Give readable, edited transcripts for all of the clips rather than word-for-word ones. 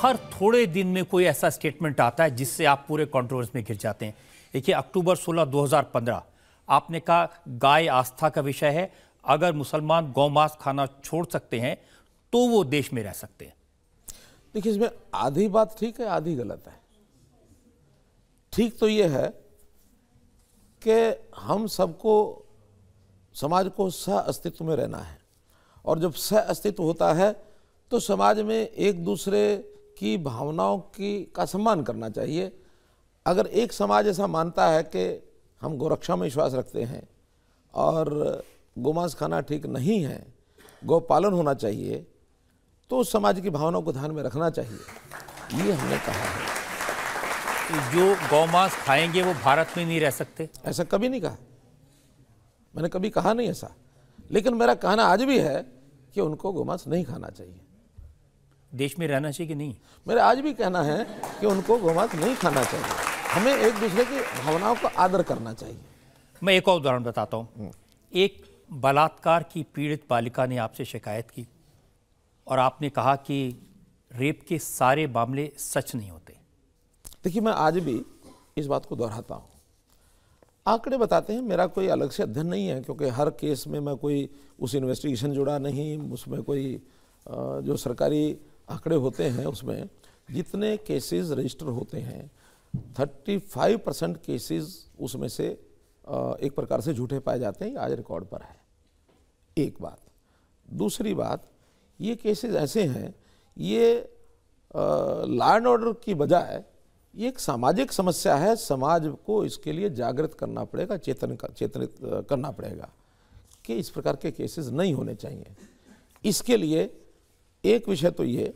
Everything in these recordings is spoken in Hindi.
हर थोड़े दिन में कोई ऐसा स्टेटमेंट आता है जिससे आप पूरे कंट्रोवर्सी में घिर जाते हैं। देखिए, अक्टूबर 16, 2015 आपने कहा गाय आस्था का विषय है, अगर मुसलमान गौमांस खाना छोड़ सकते हैं तो वो देश में रह सकते हैं। देखिए, इसमें आधी बात ठीक है, आधी गलत है। ठीक तो ये है कि हम सबको, समाज को सह अस्तित्व में रहना है, और जब सह अस्तित्व होता है तो समाज में एक दूसरे की भावनाओं का सम्मान करना चाहिए। अगर एक समाज ऐसा मानता है कि हम गोरक्षा में विश्वास रखते हैं और गोमांस खाना ठीक नहीं है, गौपालन होना चाहिए, तो उस समाज की भावनाओं को ध्यान में रखना चाहिए। ये हमने कहा है। जो गौमांस खाएंगे वो भारत में नहीं रह सकते, ऐसा कभी नहीं कहा, मैंने कभी कहा नहीं ऐसा। लेकिन मेरा कहना आज भी है कि उनको गोमांस नहीं खाना चाहिए। देश में रहना चाहिए कि नहीं? मेरा आज भी कहना है कि उनको गोमांस नहीं खाना चाहिए। हमें एक दूसरे की भावनाओं का आदर करना चाहिए। मैं एक और उदाहरण बताता हूँ। एक बलात्कार की पीड़ित बालिका ने आपसे शिकायत की और आपने कहा कि रेप के सारे मामले सच नहीं होते। देखिए, मैं आज भी इस बात को दोहराता हूँ। आंकड़े बताते हैं, मेरा कोई अलग से अध्ययन नहीं है, क्योंकि हर केस में मैं कोई उस इन्वेस्टिगेशन जुड़ा नहीं, उसमें कोई जो सरकारी आंकड़े होते हैं उसमें जितने केसेस रजिस्टर होते हैं 35% केसेस उसमें से एक प्रकार से झूठे पाए जाते हैं। आज रिकॉर्ड पर है। एक बात। दूसरी बात, ये केसेस ऐसे हैं, ये लॉ एंड ऑर्डर की बजाय ये एक सामाजिक समस्या है। समाज को इसके लिए जागृत करना पड़ेगा, चेतनित करना पड़ेगा कि इस प्रकार के केसेस नहीं होने चाहिए। इसके लिए एक विषय तो ये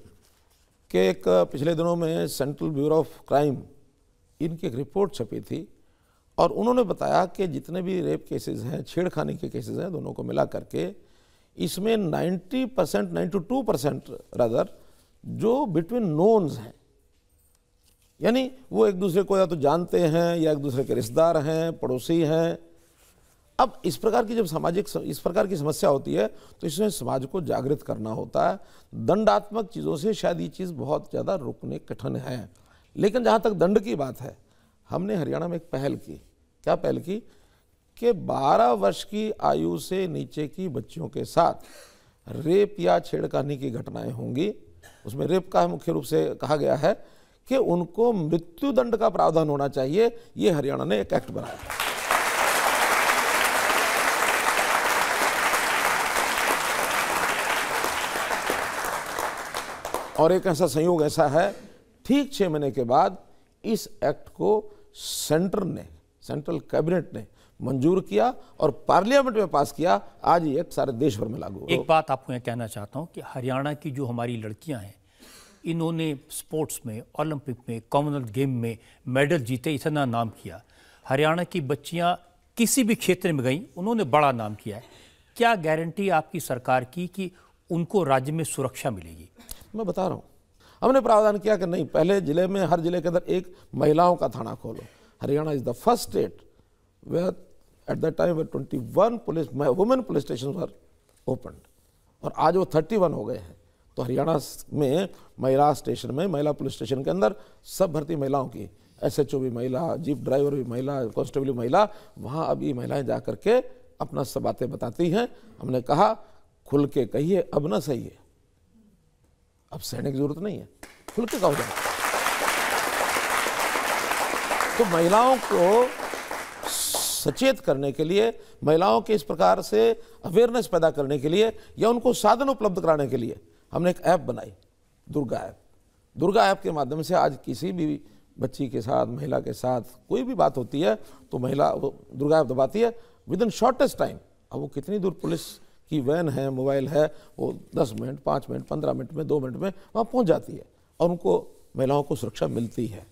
कि एक पिछले दिनों में सेंट्रल ब्यूरो ऑफ क्राइम, इनकी एक रिपोर्ट छपी थी और उन्होंने बताया कि जितने भी रेप केसेस हैं, छेड़खानी के केसेस हैं, दोनों को मिला करके इसमें 90%, 92% रादर जो बिटवीन नोन्स हैं, यानी वो एक दूसरे को या तो जानते हैं या एक दूसरे के रिश्तेदार हैं, पड़ोसी हैं। अब इस प्रकार की जब इस प्रकार की समस्या होती है तो इसमें समाज को जागृत करना होता है। दंडात्मक चीज़ों से शायद ये चीज़ बहुत ज़्यादा रोकने कठिन है। लेकिन जहाँ तक दंड की बात है, हमने हरियाणा में एक पहल की। क्या पहल की कि 12 वर्ष की आयु से नीचे की बच्चियों के साथ रेप या छेड़खानी की घटनाएं होंगी, उसमें रेप का मुख्य रूप से कहा गया है कि उनको मृत्युदंड का प्रावधान होना चाहिए। ये हरियाणा ने एक एक्ट बनाया। और एक ऐसा संयोग ऐसा है, ठीक 6 महीने के बाद इस एक्ट को सेंट्रल कैबिनेट ने मंजूर किया और पार्लियामेंट में पास किया। आज ये एक्ट सारे देश भर में लागू हो। एक बात आपको मैं कहना चाहता हूँ कि हरियाणा की जो हमारी लड़कियां हैं, इन्होंने स्पोर्ट्स में, ओलंपिक में, कॉमनवेल्थ गेम में मेडल जीते, इतना नाम किया। हरियाणा की बच्चियां किसी भी क्षेत्र में गई, उन्होंने बड़ा नाम किया है। क्या गारंटी आपकी सरकार की कि उनको राज्य में सुरक्षा मिलेगी? मैं बता रहा हूँ, हमने प्रावधान किया कि नहीं, पहले जिले में, हर जिले के अंदर एक महिलाओं का थाना खोलो। Haryana is the first state where at the time 21 women police station were opened, और आज वो 31 हो गए हैं। तो हरियाणा में महिला स्टेशन में, महिला पुलिस स्टेशन के अंदर सब भर्ती महिलाओं की, SHO भी महिला, जीप ड्राइवर भी महिला, कांस्टेबल भी महिला, वहाँ अभी महिलाएं जा करके अपना सब बातें बताती हैं। हमने कहा खुल के कहिए, अब ना सही है, अब सहने की जरूरत नहीं है, खुल के कहो जाए। तो महिलाओं को सचेत करने के लिए, महिलाओं के इस प्रकार से अवेयरनेस पैदा करने के लिए या उनको साधन उपलब्ध कराने के लिए हमने एक ऐप बनाई, दुर्गा ऐप। दुर्गा ऐप के माध्यम से आज किसी भी बच्ची के साथ, महिला के साथ कोई भी बात होती है तो महिला वो दुर्गा ऐप दबाती है, विद इन शॉर्टेस्ट टाइम। अब वो कितनी दूर पुलिस की वैन है, मोबाइल है, वो 10 मिनट, 5 मिनट, 15 मिनट में, 2 मिनट में वहाँ पहुँच जाती है और उनको, महिलाओं को सुरक्षा मिलती है।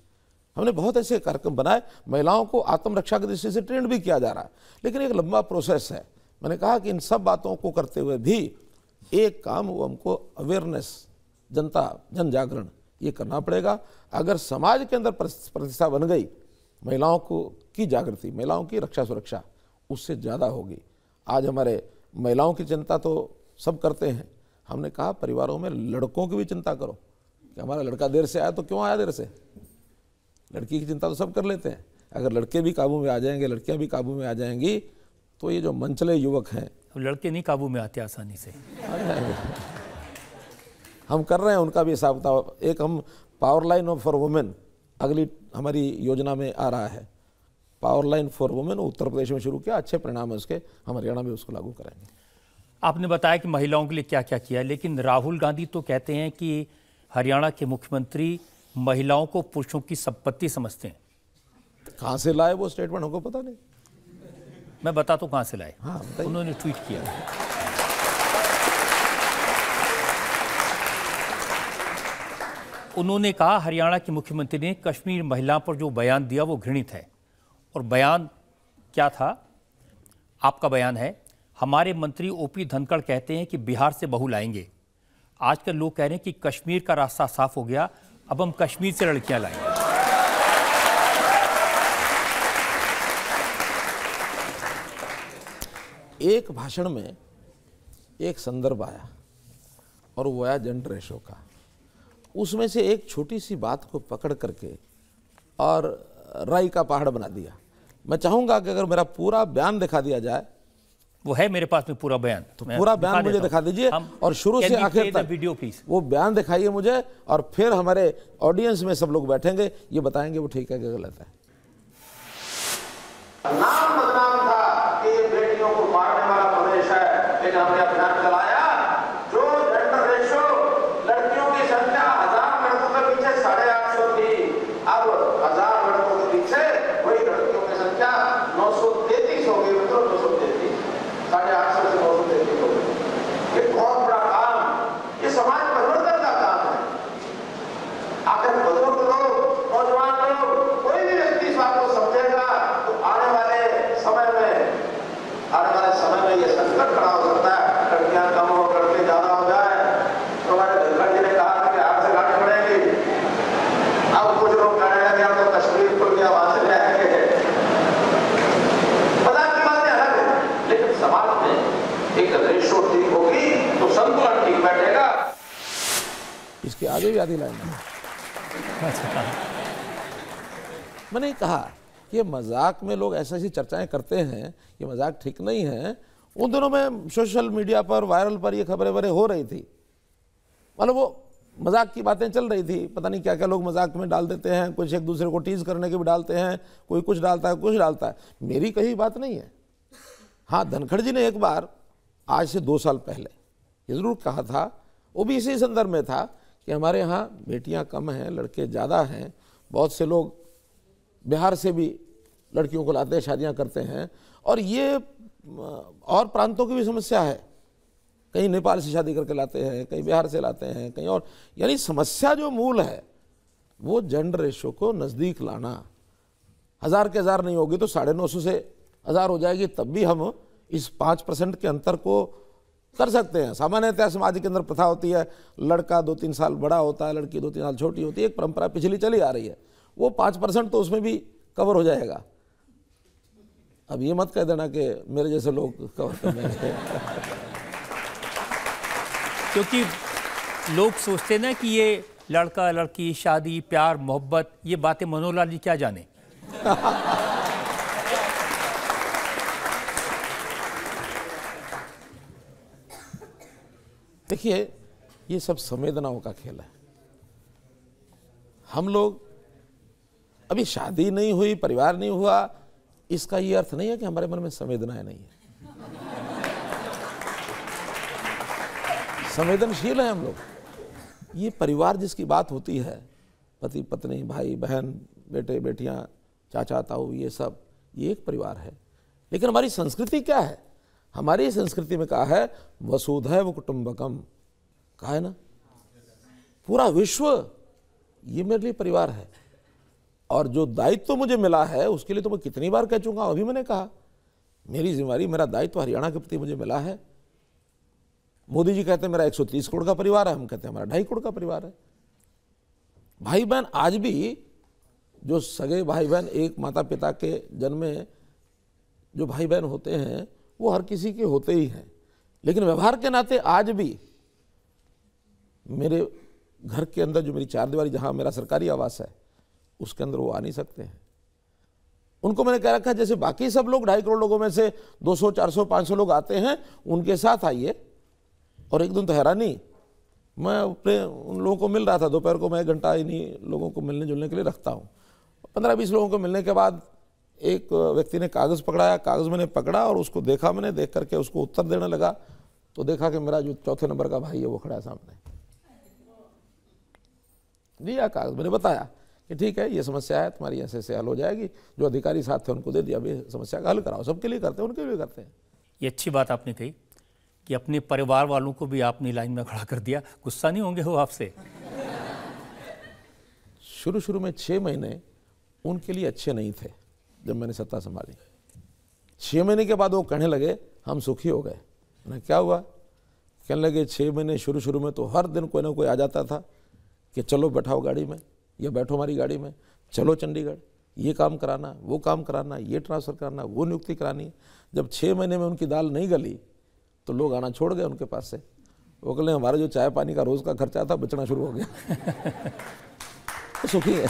हमने बहुत ऐसे कार्यक्रम बनाए, महिलाओं को आत्मरक्षा की दृष्टि से ट्रेंड भी किया जा रहा है, लेकिन एक लंबा प्रोसेस है। मैंने कहा कि इन सब बातों को करते हुए भी एक काम, वो हमको अवेयरनेस, जन जागरण ये करना पड़ेगा। अगर समाज के अंदर प्रतिष्ठा बन गई, महिलाओं की जागृति, महिलाओं की रक्षा सुरक्षा उससे ज़्यादा होगी। आज हमारे महिलाओं की चिंता तो सब करते हैं, हमने कहा परिवारों में लड़कों की भी चिंता करो कि हमारा लड़का देर से आया तो क्यों आया देर से, लड़की की चिंता तो सब कर लेते हैं। अगर लड़के भी काबू में आ जाएंगे, लड़कियां भी काबू में आ जाएंगी, तो ये जो मनचले युवक हैं, लड़के नहीं काबू में आते आसानी से। हम कर रहे हैं उनका भी हिसाब किताब। एक हम पावर लाइन फॉर वुमेन अगली हमारी योजना में आ रहा है, power line for women Uttar Pradesh में शुरू किया, अच्छे परिणाम है उसके, हम हरियाणा में उसको लागू करेंगे। आपने बताया कि महिलाओं के लिए क्या क्या किया, लेकिन राहुल गांधी तो कहते हैं कि हरियाणा के मुख्यमंत्री महिलाओं को पुरुषों की संपत्ति समझते हैं। कहाँ से लाए वो स्टेटमेंट, हमको पता नहीं। मैं बताता हूँ कहाँ से लाए। हाँ, उन्होंने ट्वीट किया। उन्होंने कहा, हरियाणा के मुख्यमंत्री ने कश्मीर महिला पर जो बयान दिया वो घृणित है। और बयान क्या था? आपका बयान है, हमारे मंत्री ओपी धनखड़ कहते हैं कि बिहार से बहू लाएंगे। आजकल लोग कह रहे हैं कि कश्मीर का रास्ता साफ हो गया, अब हम कश्मीर से लड़कियां लाएंगे। एक भाषण में एक संदर्भ आया और वो आया जेंडर रेशो का। उसमें से एक छोटी सी बात को पकड़ करके और राई का पहाड़ बना दिया। मैं चाहूंगा कि अगर मेरा पूरा बयान दिखा दिया जाए, वो है मेरे पास में पूरा बयान, तो पूरा बयान मुझे दिखा दीजिए और शुरू से आखिर तक वीडियो प्लीज वो बयान दिखाइए मुझे, और फिर हमारे ऑडियंस में सब लोग बैठेंगे, ये बताएंगे वो ठीक है कि गलत है। नाम बदनाम था कि ये बेटियों को मारने वाला प्रदेश है, लेकिन हमने अभियान चलाया जो जेंडर रेशो लड़कियों की संख्या 1000 लड़कों के पीछे 850 थी, अब 1000 लड़कों के पीछे वही लड़कियों की संख्या 933 हो गई। मतलब 933, 850 से 933 हो गई। ये बहुत बड़ा काम, ये समाज परिवर्तन का काम है। आखिर बुजुर्ग लोग, नौजवान लोग, कोई भी व्यक्ति इस बात को समझेगा तो आने वाले समय में ये संकट खड़ा हो सकता है, लड़कियां कम हो, लड़के ज्यादा हो जाए। तो हमारे धनखड़ जी ने कहा था कि आपसे लानी पड़ेगी। अब कुछ लोग कहने लगे हम तो कश्मीर खुल गया, वहां से ले आएंगे। मजाक की बातें अलग है, लेकिन समाज में एक रेशो ठीक होगी तो संतुलन ठीक बैठेगा। इसके आगे भी आधी लाइन है। मैंने कहा कि मजाक में लोग ऐसी चर्चाएं करते हैं, ये मजाक ठीक नहीं है। उन दिनों में सोशल मीडिया पर, वायरल पर ये खबरें वबरें हो रही थी, मतलब वो मजाक की बातें चल रही थी। पता नहीं क्या क्या लोग मजाक में डाल देते हैं, कुछ एक दूसरे को टीज करने के भी डालते हैं, कोई कुछ डालता है, कुछ डालता है। मेरी कही बात नहीं है। हाँ, धनखड़ जी ने एक बार आज से 2 साल पहले ये जरूर कहा था, वो भी इसी संदर्भ में था कि हमारे यहाँ बेटियाँ कम हैं, लड़के ज़्यादा हैं। बहुत से लोग बिहार से भी लड़कियों को लाते हैं, शादियां करते हैं, और ये और प्रांतों की भी समस्या है। कहीं नेपाल से शादी करके लाते हैं, कहीं बिहार से लाते हैं, कहीं और। यानी समस्या जो मूल है वो जेंडर रेशो को नज़दीक लाना। 1000 के 1000 नहीं होगी तो 950 से 1000 हो जाएगी, तब भी हम इस 5% के अंतर को कर सकते हैं। सामान्यतः समाज के अंदर प्रथा होती है, लड़का 2-3 साल बड़ा होता है, लड़की 2-3 साल छोटी होती है। एक परंपरा पिछली चली आ रही है, वो 5% तो उसमें भी कवर हो जाएगा। अब ये मत कह देना कि मेरे जैसे लोग कवर कर देंगे। क्योंकि लोग सोचते ना कि ये लड़का लड़की, शादी, प्यार, मोहब्बत, ये बातें मनोहर लाल जी क्या जाने। देखिए, ये सब संवेदनाओं का खेल है। हम लोग अभी शादी नहीं हुई, परिवार नहीं हुआ, इसका ये अर्थ नहीं है कि हमारे मन में संवेदनाएं नहीं है। संवेदनशील है हम लोग। ये परिवार जिसकी बात होती है, पति पत्नी, भाई बहन, बेटे बेटियां, चाचा ताऊ, ये सब, ये एक परिवार है। लेकिन हमारी संस्कृति क्या है? हमारी संस्कृति में कहा है वसुधैव कुटुंबकम, कहा है ना, पूरा विश्व ये मेरे लिए परिवार है। और जो दायित्व मुझे मिला है उसके लिए तो मैं कितनी बार कह चुका हूं। अभी मैंने कहा मेरी जिम्मेदारी, मेरा दायित्व हरियाणा के प्रति मुझे मिला है। मोदी जी कहते हैं मेरा 130 करोड़ का परिवार है, हम कहते हैं हमारा 2.5 करोड़ का परिवार है। भाई बहन आज भी, जो सगे भाई बहन एक माता पिता के जन्म में जो भाई बहन होते हैं वो हर किसी के होते ही हैं। लेकिन व्यवहार के नाते आज भी मेरे घर के अंदर जो मेरी चार दीवारी जहाँ मेरा सरकारी आवास है उसके अंदर वो आ नहीं सकते हैं। उनको मैंने कह रखा है जैसे बाकी सब लोग 2.5 करोड़ लोगों में से 200, 400, 500 लोग आते हैं उनके साथ आइए। और एक दिन तो हैरानी, मैं अपने उन लोगों को मिल रहा था, दोपहर को मैं 1 घंटा इन्हीं लोगों को मिलने जुलने के लिए रखता हूँ। 15-20 लोगों को मिलने के बाद एक व्यक्ति ने कागज़ पकड़ाया, कागज़ मैंने पकड़ा और उसको देखा, मैंने देख करके उसको उत्तर देने लगा तो देखा कि मेरा जो चौथे नंबर का भाई है वो खड़ा है सामने। दिया कागज़, मैंने बताया कि ठीक है ये समस्या है तुम्हारी, ऐसे ऐसे हल हो जाएगी। जो अधिकारी साथ थे उनको दे दिया, अभी समस्या का हल कराओ। सबके लिए करते हैं, उनके लिए करते हैं। ये अच्छी बात आपने कही कि अपने परिवार वालों को भी आपने लाइन में खड़ा कर दिया। गुस्सा नहीं होंगे वो आपसे? शुरू में 6 महीने उनके लिए अच्छे नहीं थे जब मैंने सत्ता संभाली। 6 महीने के बाद वो कहने लगे हम सुखी हो गए। ना क्या हुआ? कहने लगे 6 महीने शुरू में तो हर दिन कोई ना कोई आ जाता था कि चलो बैठाओ गाड़ी में या बैठो हमारी गाड़ी में, चलो चंडीगढ़, ये काम कराना, वो काम कराना, ये ट्रांसफ़र कराना, वो नियुक्ति करानी है। जब 6 महीने में उनकी दाल नहीं गली तो लोग आना छोड़ गए उनके पास से। वो कहले हमारा जो चाय पानी का रोज़ का खर्चा था बचना शुरू हो गया। तो सुखी है।